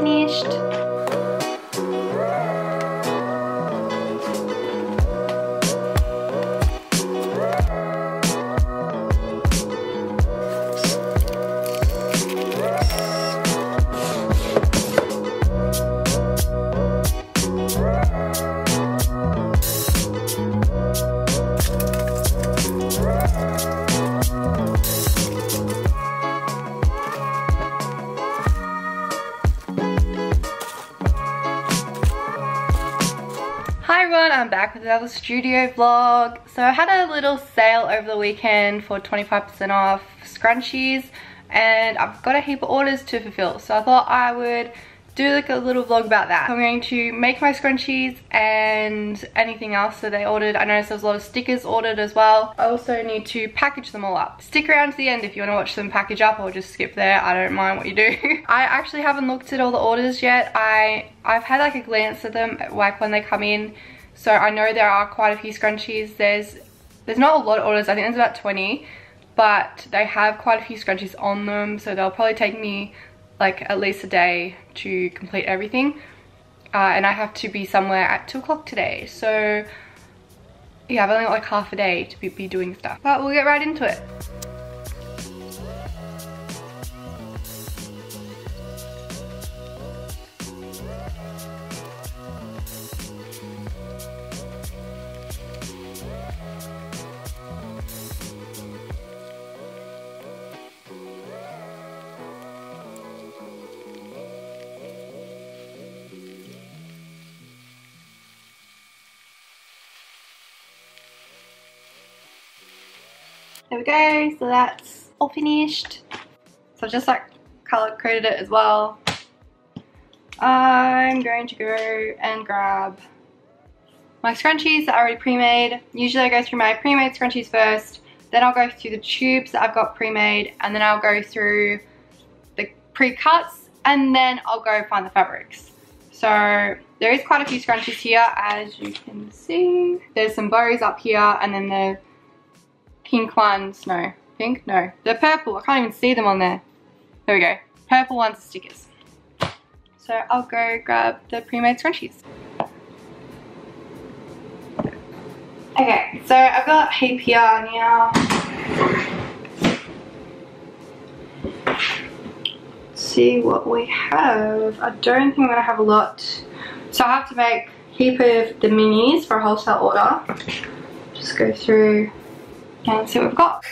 finished. Hi everyone, I'm back with another studio vlog. So I had a little sale over the weekend for 25% off scrunchies and I've got a heap of orders to fulfill, so I thought I would do like a little vlog about that. So I'm going to make my scrunchies and anything else that they ordered. I noticed there's a lot of stickers ordered as well. I also need to package them all up. Stick around to the end if you want to watch them package up, or just skip there. I don't mind what you do. I actually haven't looked at all the orders yet. I've had like a glance at them like when they come in. So I know there are quite a few scrunchies. There's not a lot of orders. I think there's about 20, but they have quite a few scrunchies on them, so they'll probably take me like at least a day to complete everything. And I have to be somewhere at 2 o'clock today. So yeah, I've only got like half a day to be doing stuff. But we'll get right into it. There we go, so that's all finished. So just like color coded it as well. I'm going to go and grab my scrunchies that I already pre-made. Usually I go through my pre-made scrunchies first, then I'll go through the tubes that I've got pre-made, and then I'll go through the pre-cuts, and then I'll go find the fabrics. So there is quite a few scrunchies here, as you can see. There's some bows up here, and then the pink ones, no, pink, no, they're purple. I can't even see them on there. There we go, purple ones are stickers. So I'll go grab the pre-made scrunchies. Okay, so I've got a heap here now. Let's see what we have. I don't think I'm gonna have a lot. So I have to make a heap of the minis for a wholesale order. Just go through and see what we've got.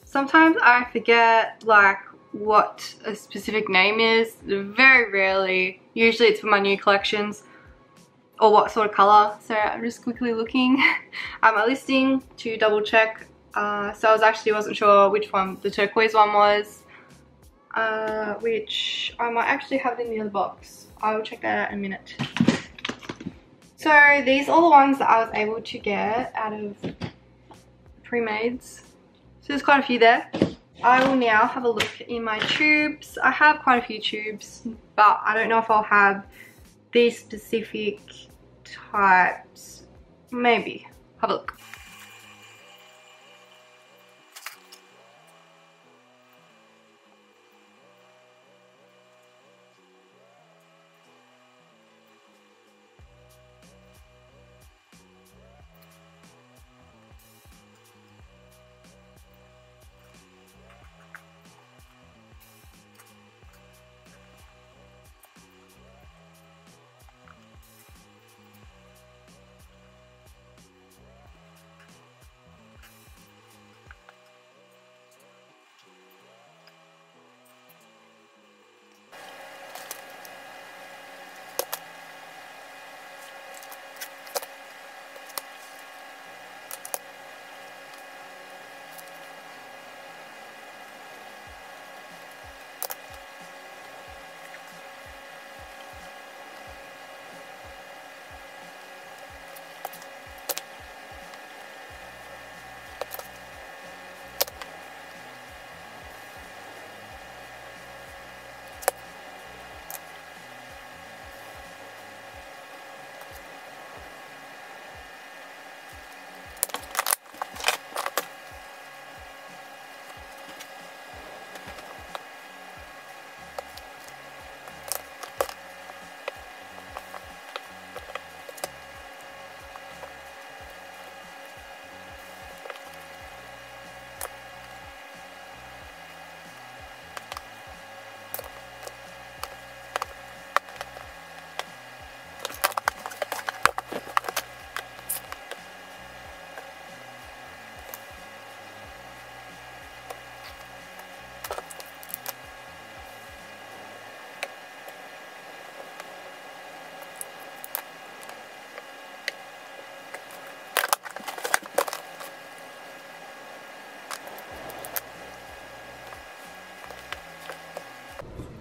Sometimes I forget like what a specific name is. Very rarely. Usually it's for my new collections or what sort of color. So I'm just quickly looking at my listing to double check. So I wasn't sure which one the turquoise one was, which I might actually have it in the other box. I will check that out in a minute. So these are the ones that I was able to get out of pre-mades. So there's quite a few there. I will now have a look in my tubes. I have quite a few tubes, but I don't know if I'll have these specific types. Maybe. Have a look.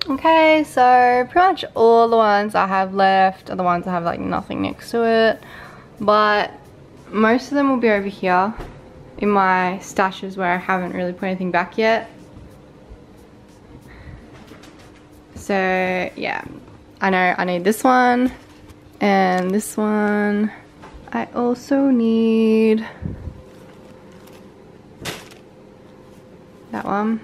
Okay, so pretty much all the ones I have left are the ones that have like nothing next to it, but most of them will be over here in my stashes where I haven't really put anything back yet. So yeah, I know I need this one and this one. I also need that one.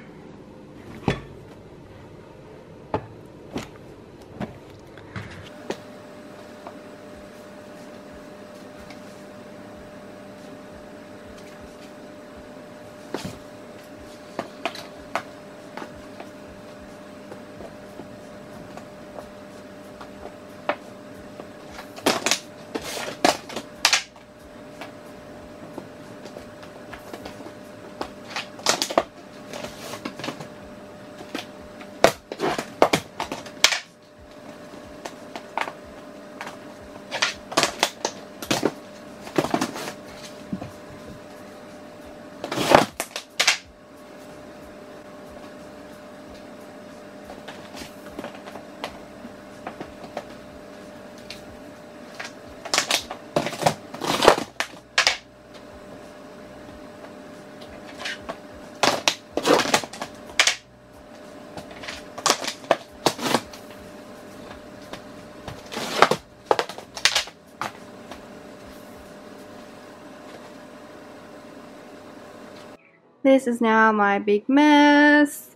This is now my big mess.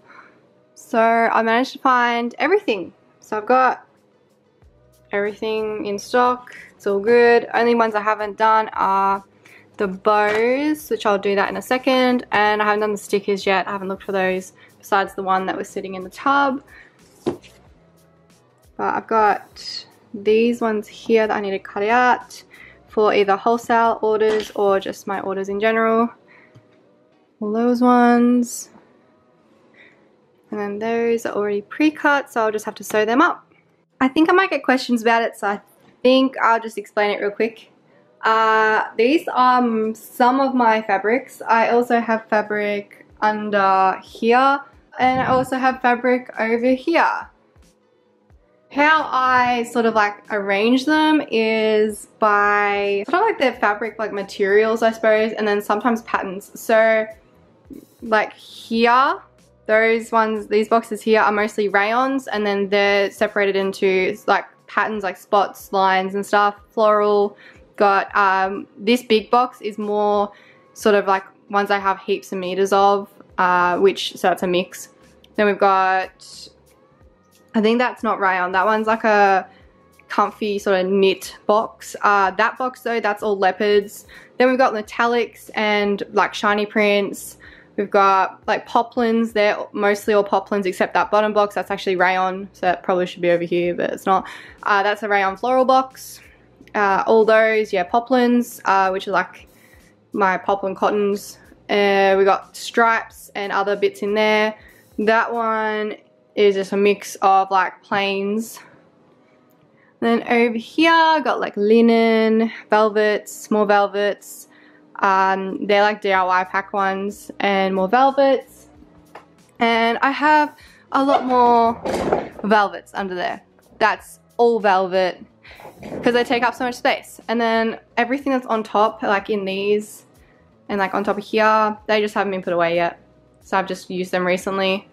So I managed to find everything. So I've got everything in stock. It's all good. Only ones I haven't done are the bows, which I'll do that in a second. And I haven't done the stickers yet. I haven't looked for those besides the one that was sitting in the tub. But I've got these ones here that I need to cut out for either wholesale orders or just my orders in general. All those ones. And then those are already pre-cut, so I'll just have to sew them up. I think I might get questions about it, so I think I'll just explain it real quick. These are some of my fabrics. I also have fabric under here, and I also have fabric over here. How I sort of like arrange them is by sort of like the fabric like materials, I suppose, and then sometimes patterns. So like here, those ones, these boxes here are mostly rayons, and then they're separated into like patterns like spots, lines and stuff, floral. Got this big box is more sort of like ones I have heaps of meters of, which, so that's a mix. Then we've got, I think that's not rayon, that one's like a comfy sort of knit box. That box though, that's all leopards. Then we've got metallics and like shiny prints. We've got like poplins, they're mostly all poplins except that bottom box, that's actually rayon, so that probably should be over here, but it's not. That's a rayon floral box. All those, yeah, poplins, which are like my poplin cottons. We got stripes and other bits in there. That one is just a mix of like plains. Then over here, I got like linen, velvets, small velvets. They're like DIY pack ones, and more velvets. And I have a lot more velvets under there. That's all velvet because they take up so much space. And then everything that's on top, like in these and like on top of here, they just haven't been put away yet. So I've just used them recently.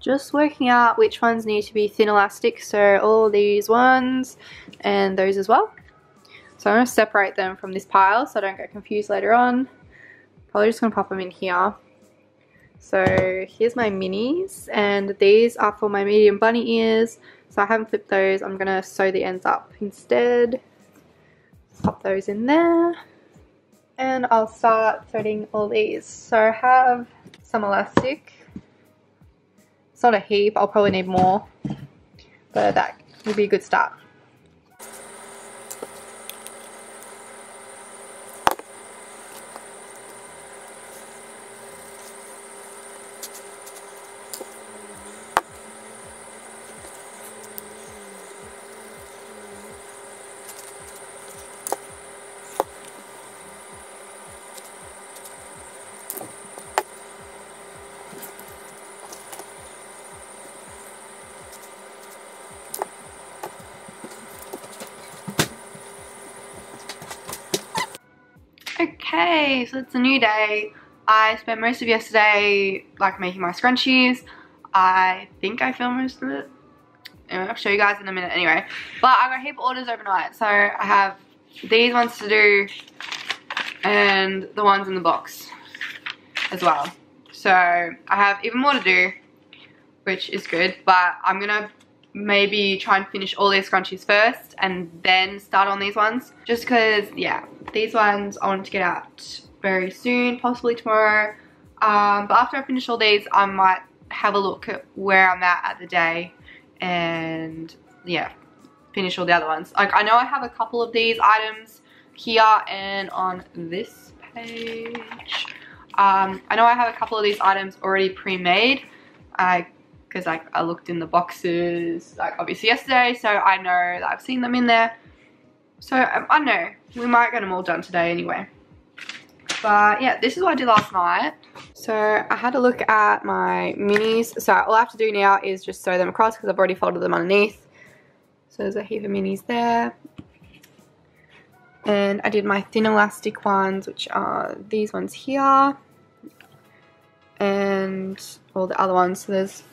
just working out which ones need to be thin elastic, so all these ones and those as well. So I'm going to separate them from this pile so I don't get confused later on. Probably just going to pop them in here. So here's my minis, and these are for my medium bunny ears, so I haven't flipped those. I'm going to sew the ends up instead. Pop those in there, and I'll start threading all these. So I have some elastic. It's not a heap, I'll probably need more, but that would be a good start. Okay, so it's a new day. I spent most of yesterday like making my scrunchies. I think I filmed most of it. Anyway, I'll show you guys in a minute anyway. But I got a heap of orders overnight, so I have these ones to do and the ones in the box as well. So I have even more to do, which is good, but I'm gonna maybe try and finish all these scrunchies first and then start on these ones, just because, yeah, these ones I want to get out very soon, possibly tomorrow. But after I finish all these, I might have a look at where I'm at the day and, yeah, finish all the other ones. Like, I know I have a couple of these items here and on this page. I know I have a couple of these items already pre-made, because like I looked in the boxes like obviously yesterday, so I know that I've seen them in there. So I know we might get them all done today anyway. But yeah, this is what I did last night. So I had a look at my minis. So all I have to do now is just sew them across because I've already folded them underneath. So there's a heap of minis there. And I did my thin elastic ones, which are these ones here. And all the other ones. So there's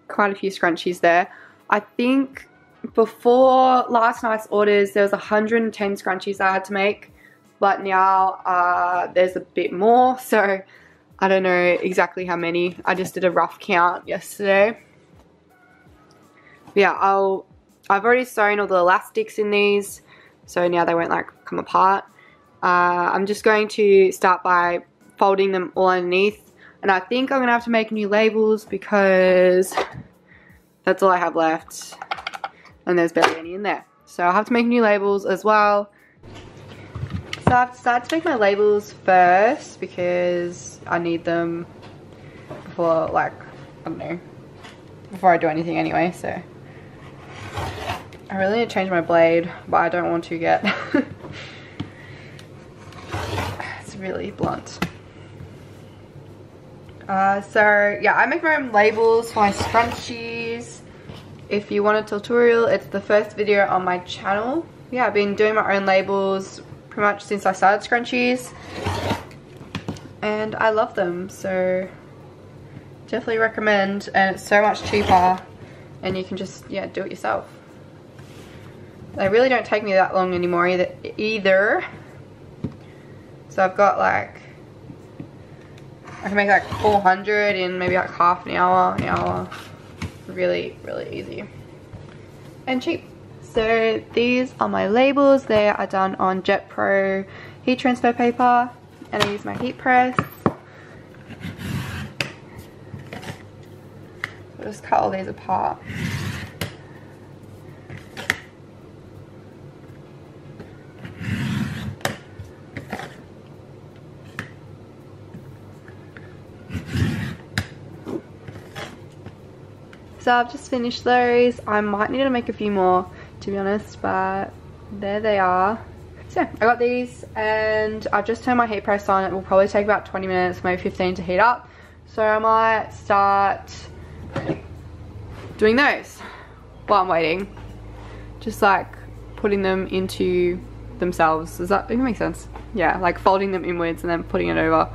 quite a few scrunchies there. I think before last night's orders there was 110 scrunchies I had to make, but now there's a bit more, so I don't know exactly how many. I just did a rough count yesterday. But yeah, I've already sewn all the elastics in these, so now they won't like come apart. I'm just going to start by folding them all underneath. And I think I'm going to have to make new labels because that's all I have left. And there's barely any in there. So I'll have to make new labels as well. So I've decided to make my labels first because I need them before, like, I don't know, before I do anything anyway. So I really need to change my blade, but I don't want to yet. It's really blunt. So yeah, I make my own labels for my scrunchies. If you want a tutorial, it's the first video on my channel. Yeah, I've been doing my own labels pretty much since I started scrunchies, and I love them, so definitely recommend. And it's so much cheaper, and you can just, yeah, do it yourself. They really don't take me that long anymore either. So I've got like, I can make like 400 in maybe like half an hour. Really, really easy and cheap. So these are my labels. They are done on Jet Pro heat transfer paper, and I use my heat press. I'll just cut all these apart. So I've just finished those. I might need to make a few more, to be honest, but there they are. So I got these, and I've just turned my heat press on. It will probably take about 20 minutes, maybe 15 to heat up. So I might start doing those while I'm waiting. Just like putting them into themselves. Does that make sense? Yeah, like folding them inwards and then putting it over.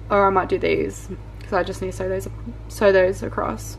Or I might do these. because I just need to sew those across.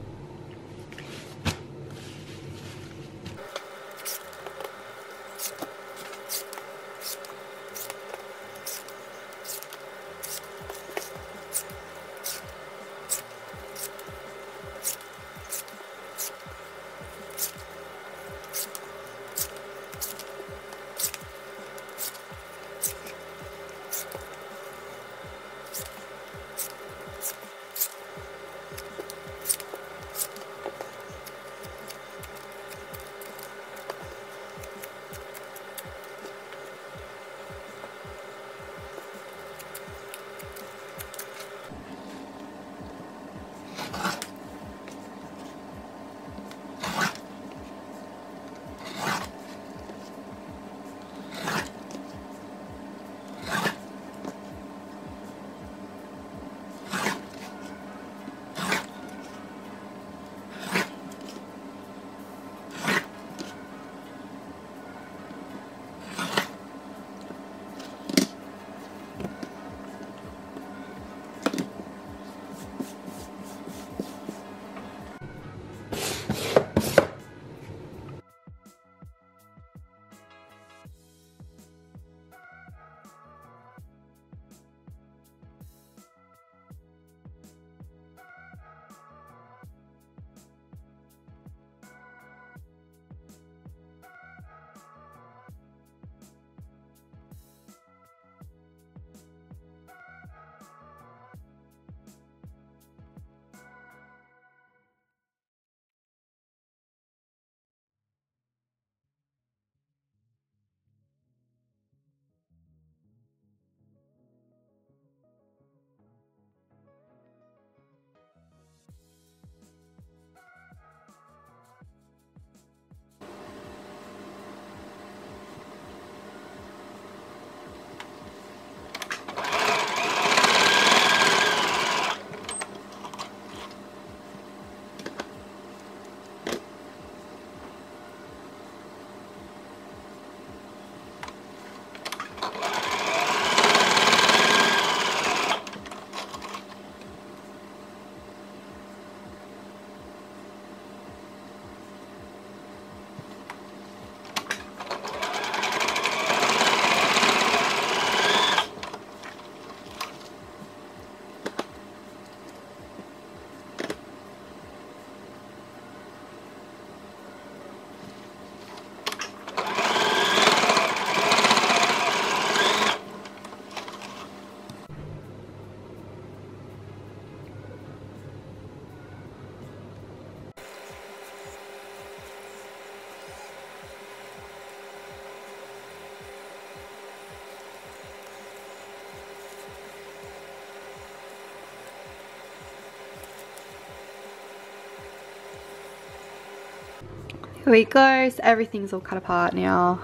Here we go, so everything's all cut apart now.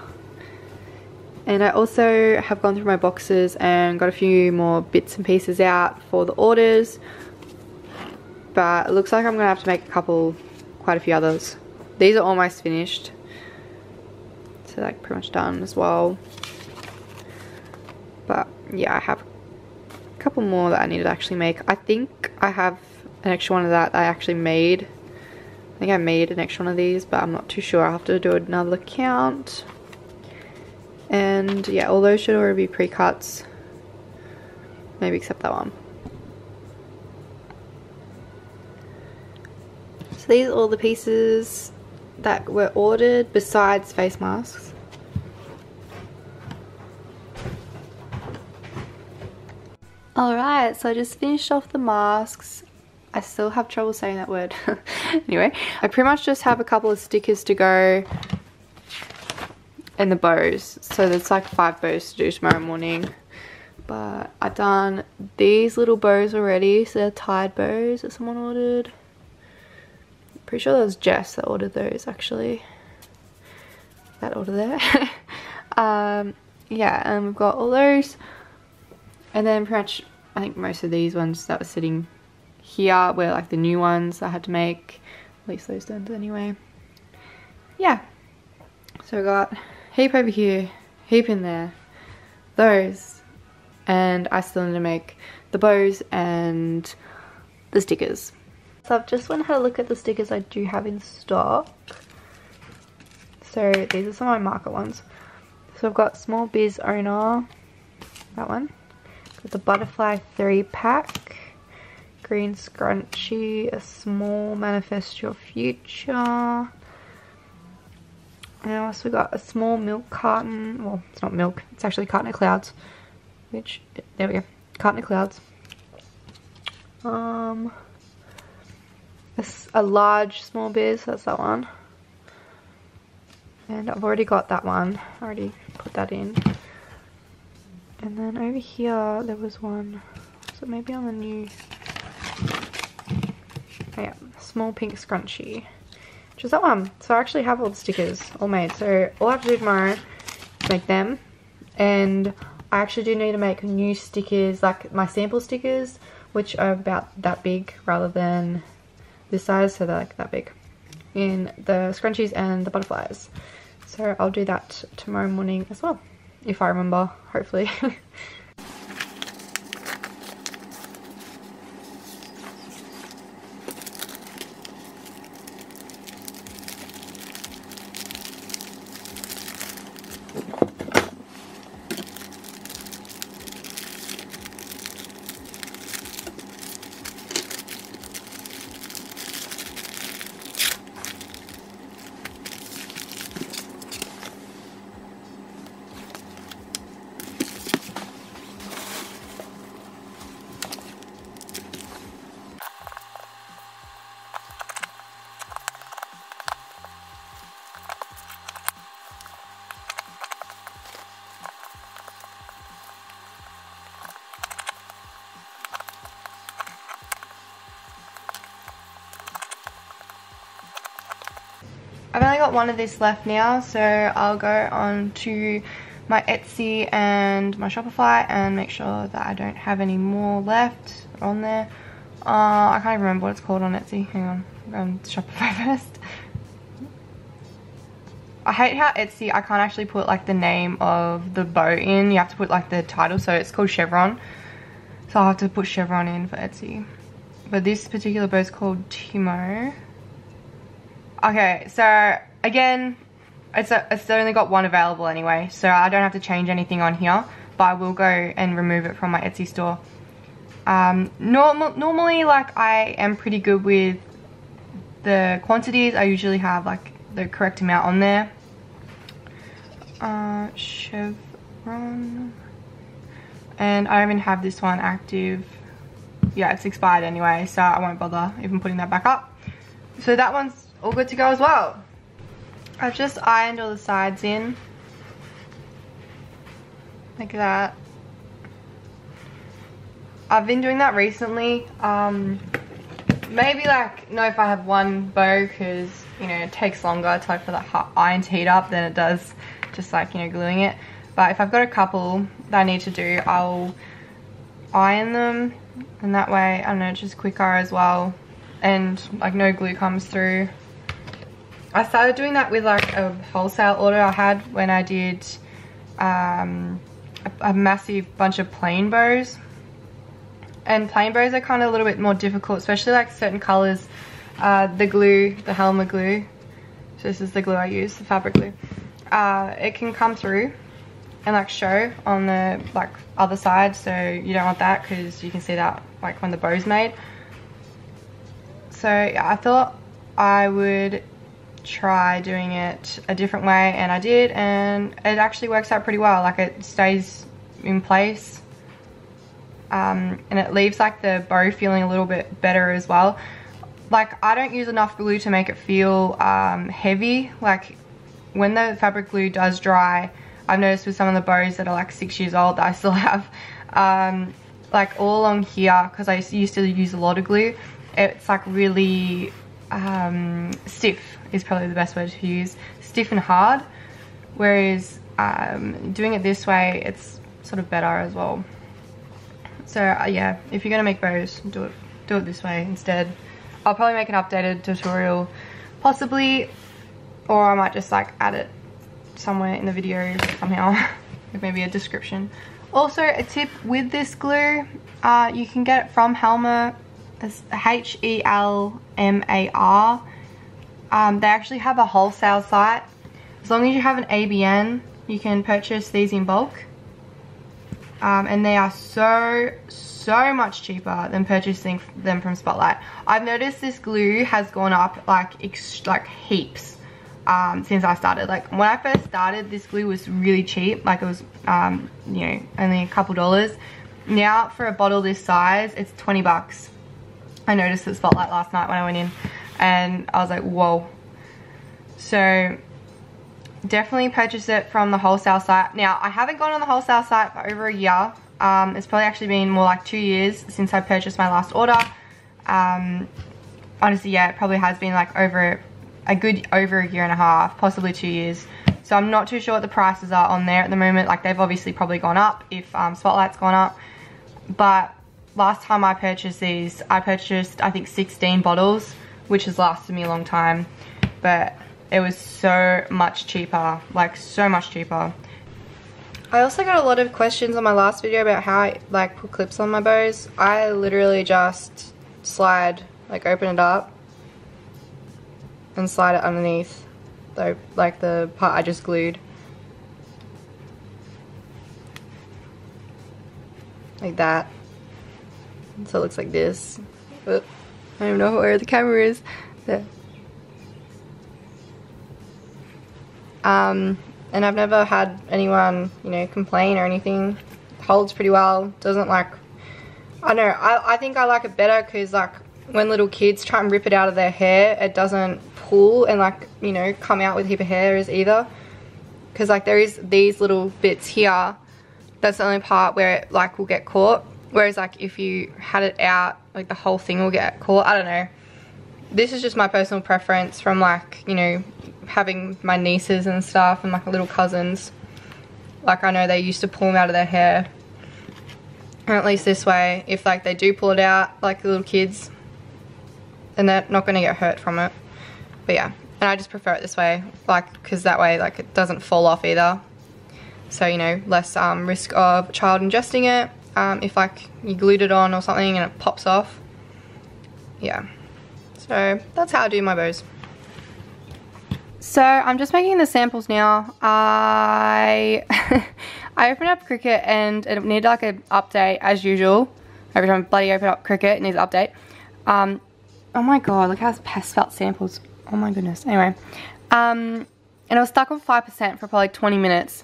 And I also have gone through my boxes and got a few more bits and pieces out for the orders. But it looks like I'm going to have to make quite a few others. These are almost finished. So like pretty much done as well. But yeah, I have a couple more that I need to actually make. I think I have an extra one of that I actually made. I think I made an extra one of these, but I'm not too sure. I'll have to do another count. And yeah, all those should already be pre-cuts. Maybe except that one. So these are all the pieces that were ordered besides face masks. Alright, so I just finished off the masks. I still have trouble saying that word. Anyway, I pretty much just have a couple of stickers to go and the bows. So there's like 5 bows to do tomorrow morning. But I've done these little bows already. So they're tied bows that someone ordered. Pretty sure that was Jess that ordered those actually. That order there. Yeah, and we've got all those. And then pretty much, I think most of these ones that were sitting here were like the new ones I had to make. At least those ones anyway. Yeah. So I got heap over here, heap in there. Those. And I still need to make the bows and the stickers. So I've just went and had a look at the stickers I do have in stock. So these are some of my marker ones. So I've got Small Biz Owner, that one. Got the Butterfly 3-pack, Green Scrunchie, a small Manifest Your Future. And I also got a small milk carton. Well, it's not milk, it's actually Carton of Clouds. Which, there we go, Carton of Clouds. A large Small Biz, that's that one. And I've already got that one, I already put that in. And then over here there was one, so maybe on the new, oh yeah, Small Pink Scrunchie, which is that one. So I actually have all the stickers all made, so all I have to do tomorrow is make them. And I actually do need to make new stickers, like my sample stickers, which are about that big rather than this size, so they're like that big, in the scrunchies and the butterflies. So I'll do that tomorrow morning as well, if I remember, hopefully. I've only got one of this left now, so I'll go on to my Etsy and my Shopify and make sure that I don't have any more left on there. I can't even remember what it's called on Etsy. Hang on, I'm going to Shopify first. I hate how Etsy, I can't actually put like the name of the bow in. You have to put like the title, so it's called Chevron. So I'll have to put Chevron in for Etsy. But this particular bow is called Timo. Okay, so again, it's only got one available anyway, so I don't have to change anything on here, but I will go and remove it from my Etsy store. Normally, like, I am pretty good with the quantities. I usually have like the correct amount on there. Chevron, and I even have this one active. Yeah, it's expired anyway, so I won't bother even putting that back up. So that one's all good to go as well. I've just ironed all the sides in like that. I've been doing that recently. Maybe like, no, if I have one bow, because you know it takes longer to, like, for the iron to heat up than it does just like, you know, gluing it. But if I've got a couple that I need to do, I'll iron them, and that way, I don't know, it's just quicker as well, and like no glue comes through. I started doing that with like a wholesale order I had when I did a massive bunch of plain bows. And plain bows are kind of a little bit more difficult, especially like certain colors. The glue, the Helma glue, so this is the glue I use, the fabric glue. It can come through and like show on the like other side, so you don't want that because you can see that like when the bow's made. So yeah, I thought I would try doing it a different way, and I did, and it actually works out pretty well. Like, it stays in place, and it leaves like the bow feeling a little bit better as well. Like, I don't use enough glue to make it feel heavy. Like, when the fabric glue does dry, I've noticed with some of the bows that are like 6 years old that I still have, like all along here, because I used to use a lot of glue, it's like really stiff is probably the best word to use, stiff and hard, whereas doing it this way, it's sort of better as well. So yeah, if you're gonna make bows, do it this way instead. I'll probably make an updated tutorial possibly, or I might just like add it somewhere in the video somehow with maybe a description. Also, a tip with this glue, you can get it from Helma It's Helmar. They actually have a wholesale site. As long as you have an ABN, you can purchase these in bulk. And they are so much cheaper than purchasing them from Spotlight. I've noticed this glue has gone up like heaps since I started. Like when I first started, this glue was really cheap. Like it was you know, only a couple dollars. Now for a bottle this size, it's 20 bucks. I noticed at Spotlight last night when I went in and I was like, whoa. So definitely purchase it from the wholesale site. Now I haven't gone on the wholesale site for over a year. It's probably actually been more like 2 years since I purchased my last order. Honestly, yeah, it probably has been like over a year and a half, possibly 2 years. So I'm not too sure what the prices are on there at the moment. Like they've obviously probably gone up if Spotlight's gone up. But last time I purchased these, I purchased I think 16 bottles, which has lasted me a long time. But it was so much cheaper, like so much cheaper. I also got a lot of questions on my last video about how I like put clips on my bows. I literally just slide, like open it up and slide it underneath, though, like the part I just glued. Like that. So it looks like this. Oop. I don't even know where the camera is. There. And I've never had anyone, you know, complain or anything. Holds pretty well. Doesn't like, I don't know, I think I like it better because like when little kids try and rip it out of their hair, it doesn't pull and like, you know, come out with a heap of hairs either. Because like there is these little bits here. That's the only part where it like will get caught. Whereas like if you had it out, like the whole thing will get caught. I don't know. This is just my personal preference from like, you know, having my nieces and stuff and like little cousins. Like I know they used to pull them out of their hair. Or at least this way, if like they do pull it out, like the little kids, then they're not going to get hurt from it. But yeah, and I just prefer it this way, like because that way like it doesn't fall off either. So, you know, less risk of a child ingesting it. If like you glued it on or something and it pops off. Yeah. So that's how I do my bows. So I'm just making the samples now. I opened up Cricut and it needed like an update as usual. Every time I bloody open up Cricut, it needs an update. Oh my god, look how past felt samples. Oh my goodness. Anyway, and I was stuck on 5% for probably 20 minutes.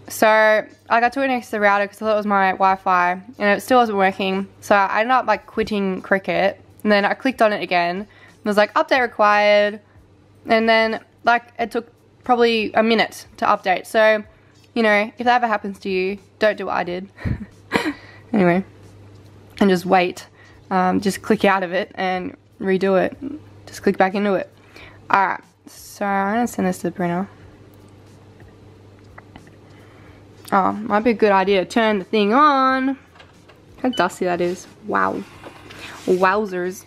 So I got to it next to the router because I thought it was my Wi-Fi and it still wasn't working. So I ended up like quitting Cricut and then I clicked on it again. It was like update required. And then like it took probably a minute to update. So, you know, if that ever happens to you, don't do what I did. Anyway, and just wait. Just click out of it and redo it. Just click back into it. Alright, so I'm going to send this to the printer. Oh, might be a good idea to turn the thing on. How dusty that is. Wow. Wowzers.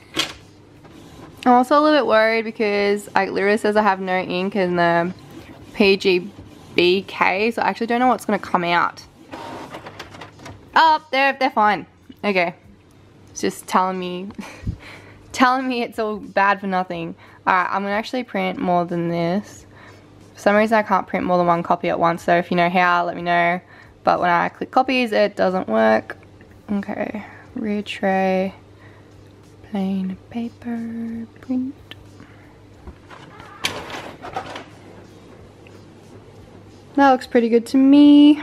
I'm also a little bit worried because like literally says I have no ink in the PGBK, so I actually don't know what's going to come out. Oh, they're fine. Okay. It's just telling me it's all bad for nothing. Alright, I'm going to actually print more than this. For some reason I can't print more than one copy at once, so if you know how, let me know. But when I click copies, it doesn't work. Okay, rear tray, plain paper, print. That looks pretty good to me.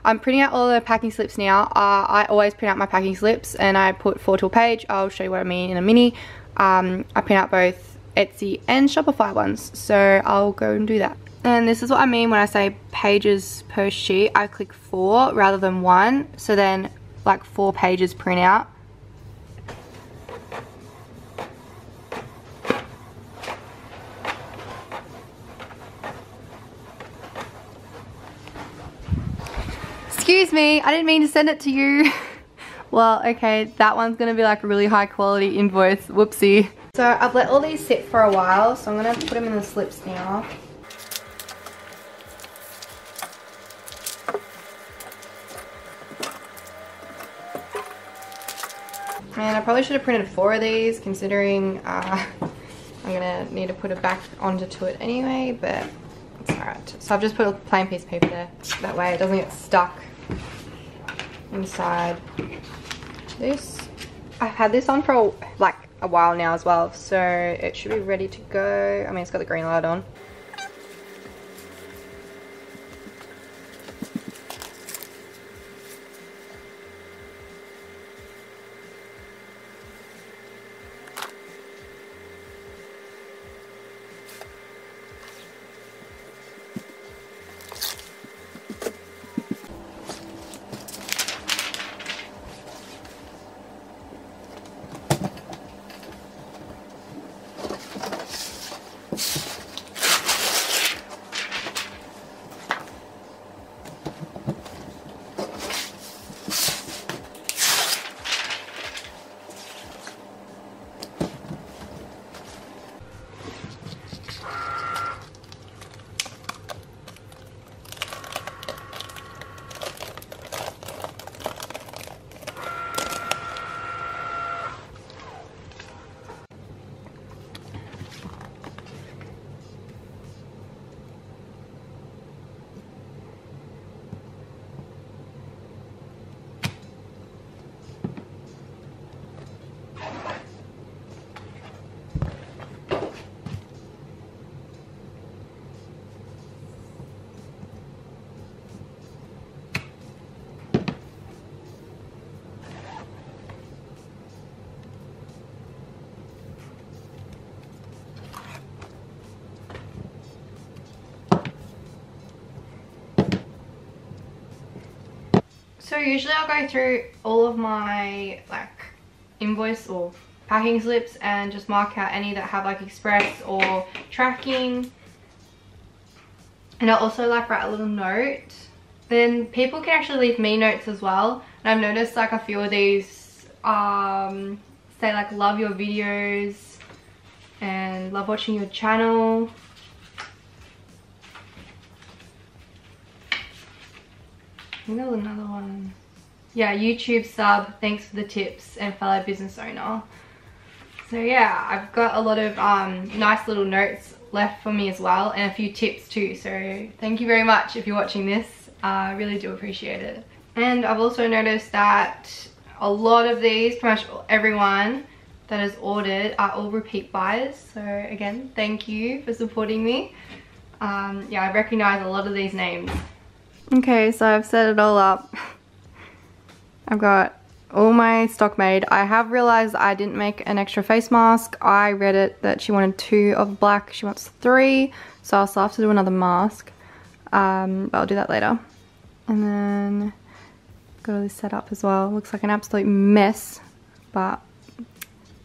I'm printing out all the packing slips now. I always print out my packing slips and I put 4 to a page. I'll show you what I mean in a mini. I print out both Etsy and Shopify ones, so I'll go and do that. And this is what I mean when I say pages per sheet. I click 4 rather than 1, so then like 4 pages print out. Excuse me, I didn't mean to send it to you. Well, okay, that one's gonna be like a really high quality invoice, whoopsie. So I've let all these sit for a while, so I'm gonna put them in the slips now. And I probably should have printed 4 of these, considering I'm gonna need to put it back onto it anyway, but it's alright. So I've just put a plain piece of paper there. That way it doesn't get stuck inside this. I've had this on for like a while now as well, so it should be ready to go. I mean, it's got the green light on. So usually I'll go through all of my like invoice or packing slips and just mark out any that have like express or tracking. And I'll also like write a little note. Then people can actually leave me notes as well. And I've noticed like a few of these say like love your videos and love watching your channel. I think there was another one. Yeah, YouTube sub, thanks for the tips, and fellow business owner. So yeah, I've got a lot of nice little notes left for me as well, and a few tips too. So thank you very much if you're watching this. I really do appreciate it. And I've also noticed that a lot of these, pretty much everyone that has ordered, are all repeat buyers. So again, thank you for supporting me. Yeah, I recognize a lot of these names. Okay, so I've set it all up. I've got all my stock made. I have realized I didn't make an extra face mask. I read it that she wanted 2 of black, she wants 3, so I'll still have to do another mask. But I'll do that later. And then got all this set up as well. Looks like an absolute mess, but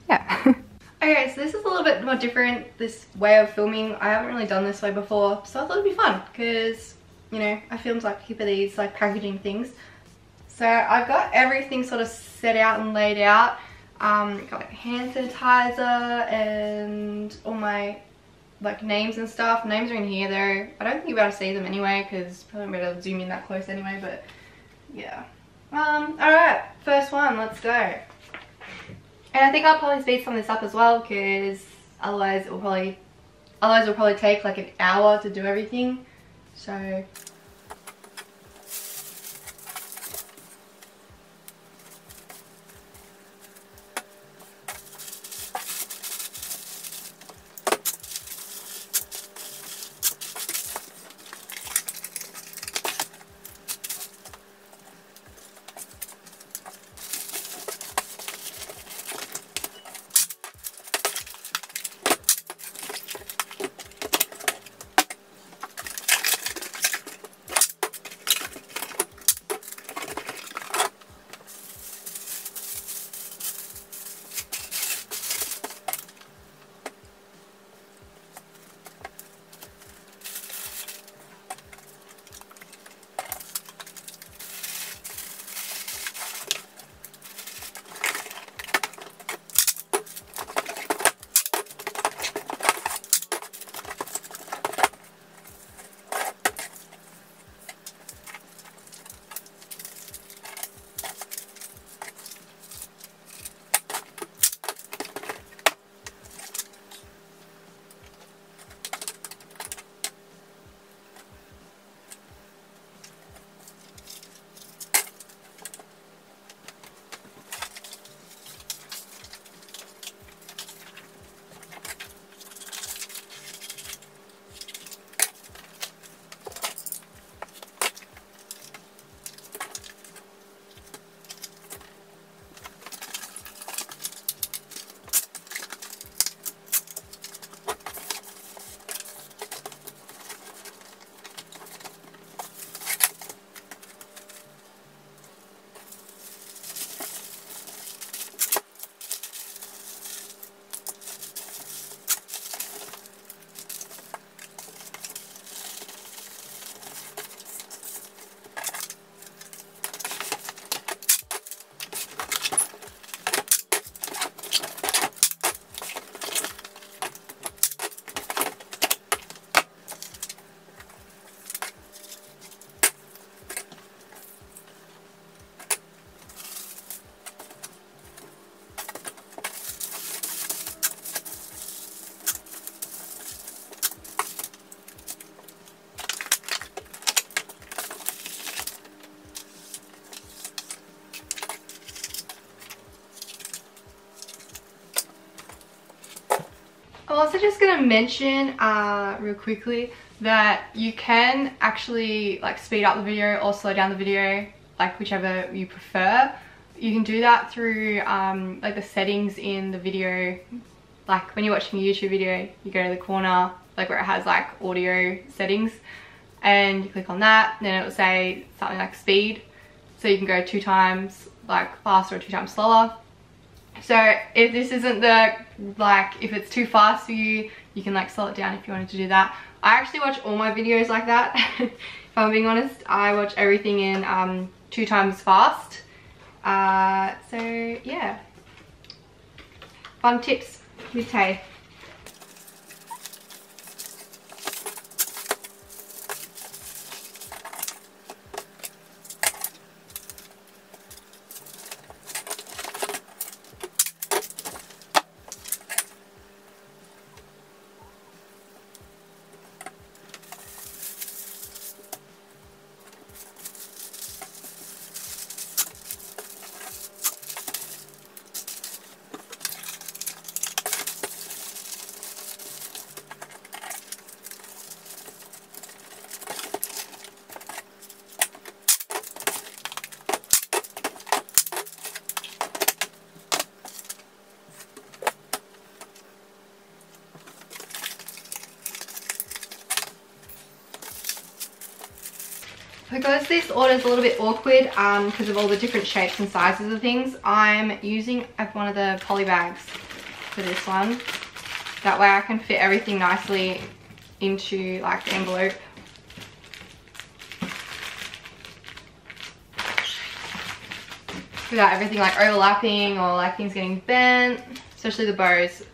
yeah. Okay, so this is a little bit more different, this way of filming. I haven't really done this way before, so I thought it'd be fun because, you know, I filmed like a heap of these like packaging things. So I've got everything sort of set out and laid out. Got like hand sanitizer and all my like names and stuff. Names are in here though. I don't think you'll be able to see them anyway because probably won't be able to zoom in that close anyway, but yeah. Alright, first one, let's go. And I think I'll probably speed some of this up as well because otherwise it'll probably take like an hour to do everything. So also just gonna mention real quickly that you can actually like speed up the video or slow down the video, like whichever you prefer. You can do that through like the settings in the video. Like when you're watching a YouTube video, you go to the corner, like where it has like audio settings, and you click on that, and then it will say something like speed. So you can go 2 times like faster or 2 times slower. So if this isn't the, like if it's too fast for you, you can like slow it down if you wanted to do that. I actually watch all my videos like that. If I'm being honest, I watch everything in 2 times fast. So yeah, fun tips with Tay. Because this order is a little bit awkward because of all the different shapes and sizes of things, I'm using one of the poly bags for this one. That way I can fit everything nicely into like the envelope. Without everything like overlapping or like things getting bent, especially the bows.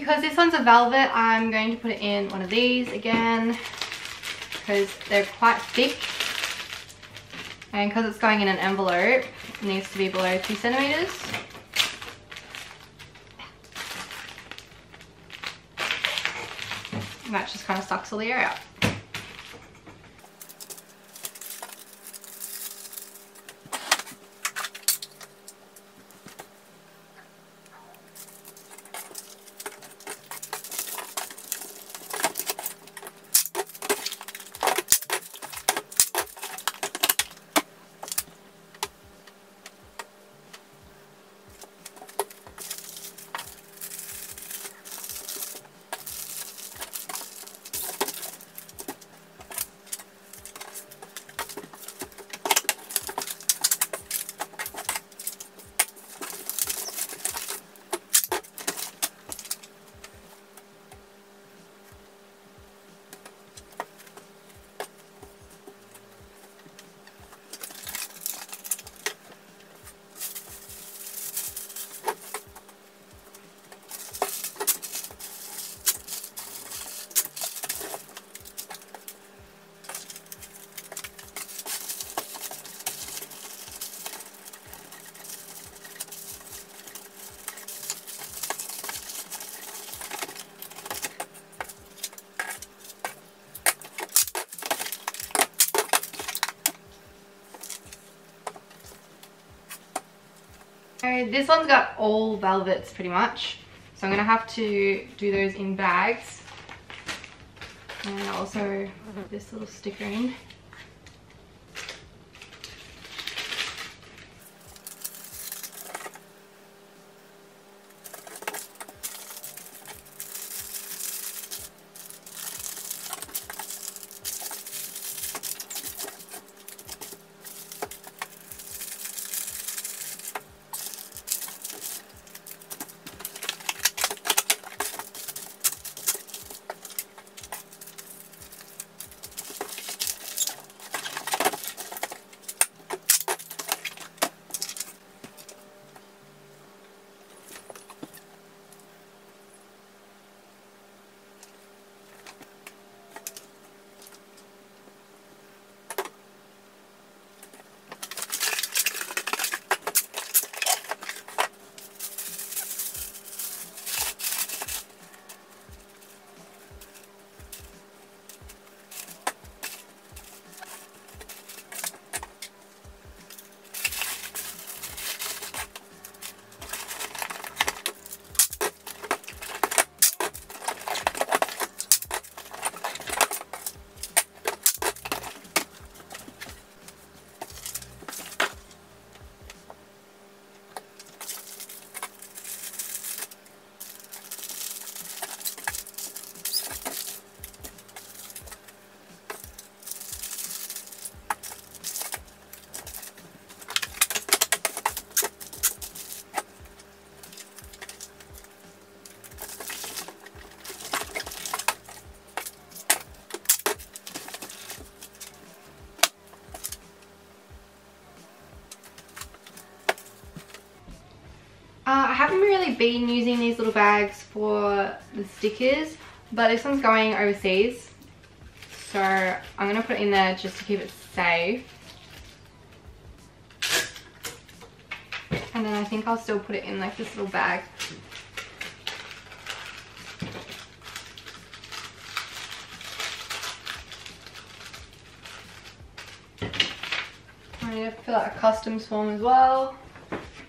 because this one's a velvet, I'm going to put it in one of these again because they're quite thick, and because it's going in an envelope, it needs to be below 2 centimeters. And that just kind of sucks all the air out. This one's got all velvets pretty much, so I'm gonna have to do those in bags, and also put this little sticker in. I haven't really been using these little bags for the stickers, but this one's going overseas, so I'm going to put it in there just to keep it safe. And then I think I'll still put it in like this little bag. I need to fill out a customs form as well.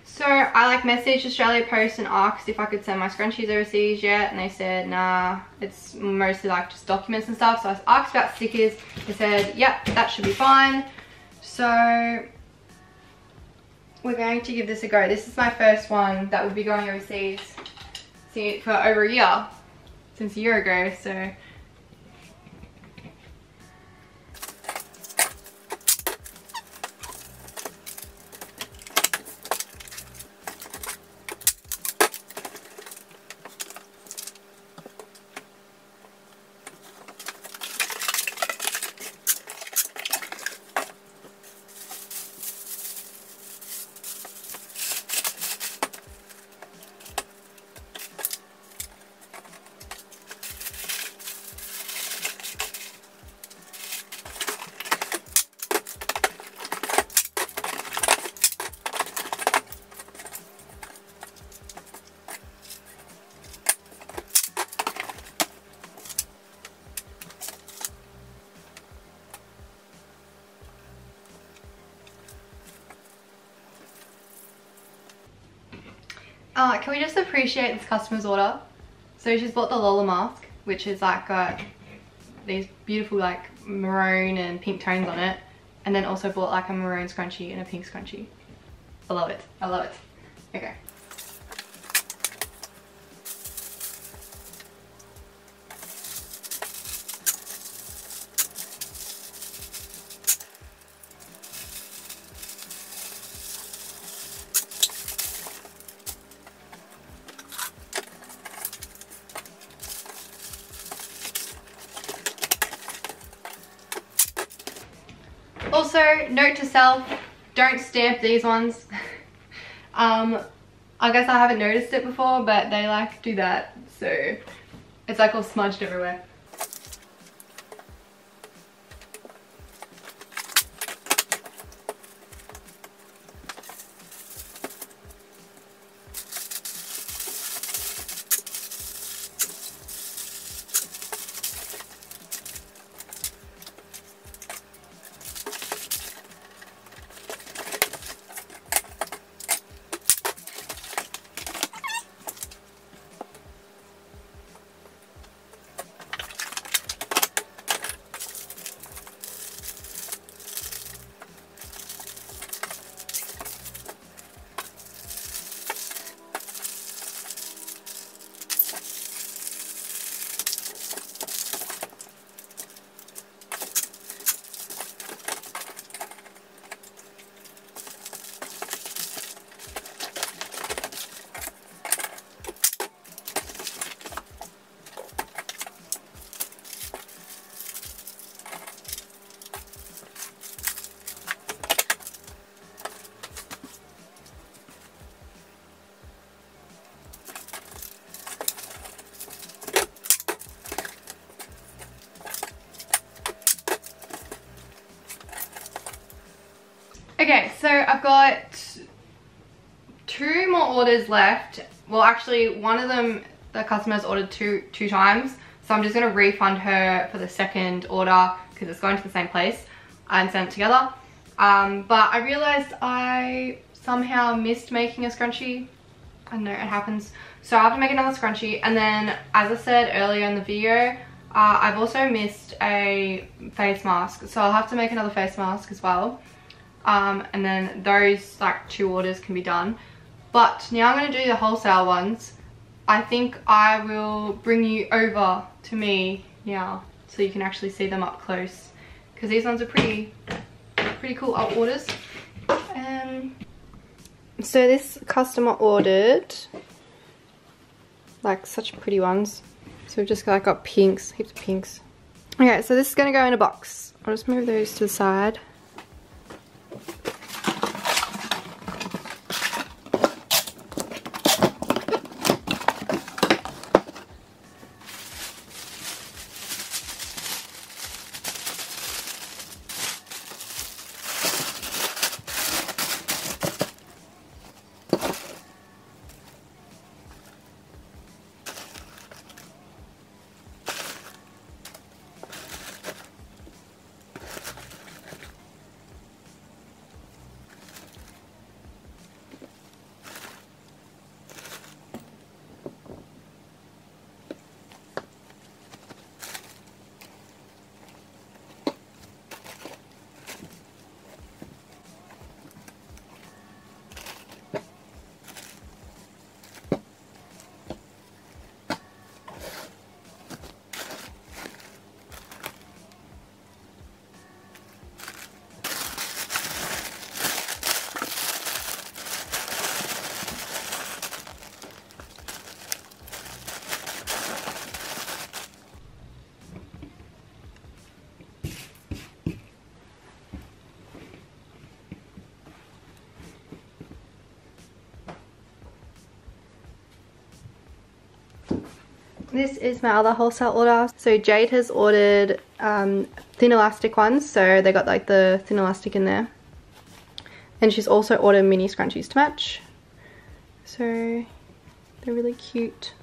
So I like messaged Australia Post and asked if I could send my scrunchies overseas yet, and they said nah, it's mostly like just documents and stuff. So I asked about stickers, they said yep, that should be fine. So we're going to give this a go. This is my first one that will be going overseas for over a year, since a year ago, so Can we just appreciate this customer's order? So she's bought the Lola mask, which is like got these beautiful like maroon and pink tones on it, and then also bought like a maroon scrunchie and a pink scrunchie. I love it. I love it. Okay. Also, note to self, don't stamp these ones. I guess I haven't noticed it before, but they like do that, so it's like all smudged everywhere. Okay, so I've got 2 more orders left. Well, actually, one of them, the customer's ordered two times. So I'm just going to refund her for the second order because it's going to the same place and send it together. But I realized I somehow missed making a scrunchie. I know, it happens. So I have to make another scrunchie. And then, as I said earlier in the video, I've also missed a face mask. So I'll have to make another face mask as well. And then those like 2 orders can be done. But now I'm going to do the wholesale ones. I think I will bring you over to me now so you can actually see them up close, because these ones are pretty cool up orders. So this customer ordered like such pretty ones. So we've just got pinks, heaps of pinks. Okay, so this is going to go in a box. I'll just move those to the side. This is my other wholesale order. So Jade has ordered thin elastic ones, so they got like the thin elastic in there. And she's also ordered mini scrunchies to match. So they're really cute.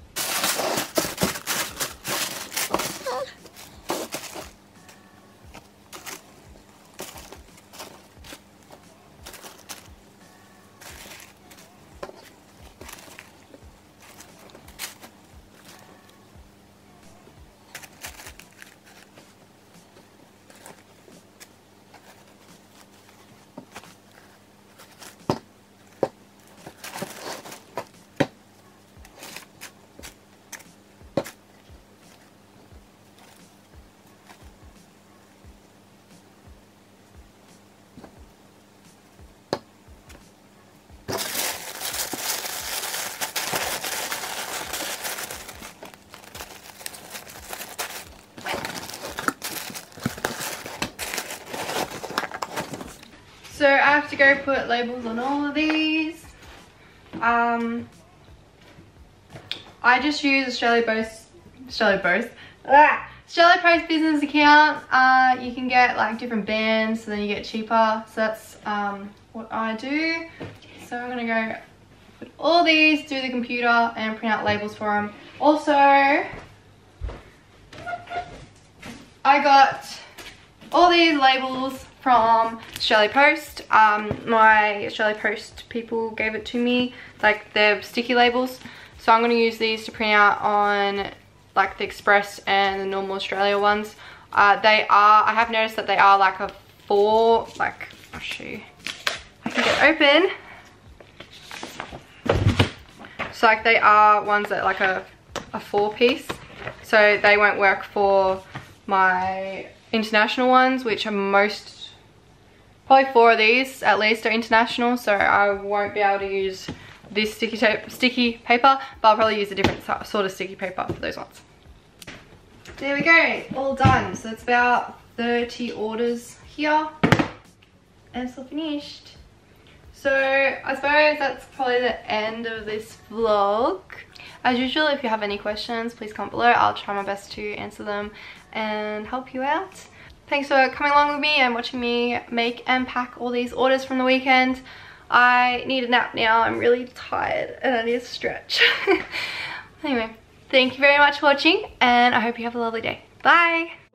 So I have to go put labels on all of these. I just use Australia Post business account. You can get like different bands, so then you get cheaper. So that's what I do. So I'm gonna go put all these through the computer and print out labels for them. Also, I got all these labels from Australia Post. My Australia Post people gave it to me. Like, they're sticky labels. So I'm going to use these to print out on like the Express and the normal Australia ones. I have noticed that they are like a 4, like, I'll show you. I can get open. So like they are ones that like a 4-piece. So they won't work for my international ones, which are probably 4 of these at least are international. So I won't be able to use this sticky paper, but I'll probably use a different sort of sticky paper for those ones. There we go, all done. So it's about 30 orders here and it's all finished. So I suppose that's probably the end of this vlog. As usual, if you have any questions, please comment below. I'll try my best to answer them and help you out. Thanks for coming along with me and watching me make and pack all these orders from the weekend. I need a nap now. I'm really tired and I need to stretch. Anyway, thank you very much for watching and I hope you have a lovely day. Bye!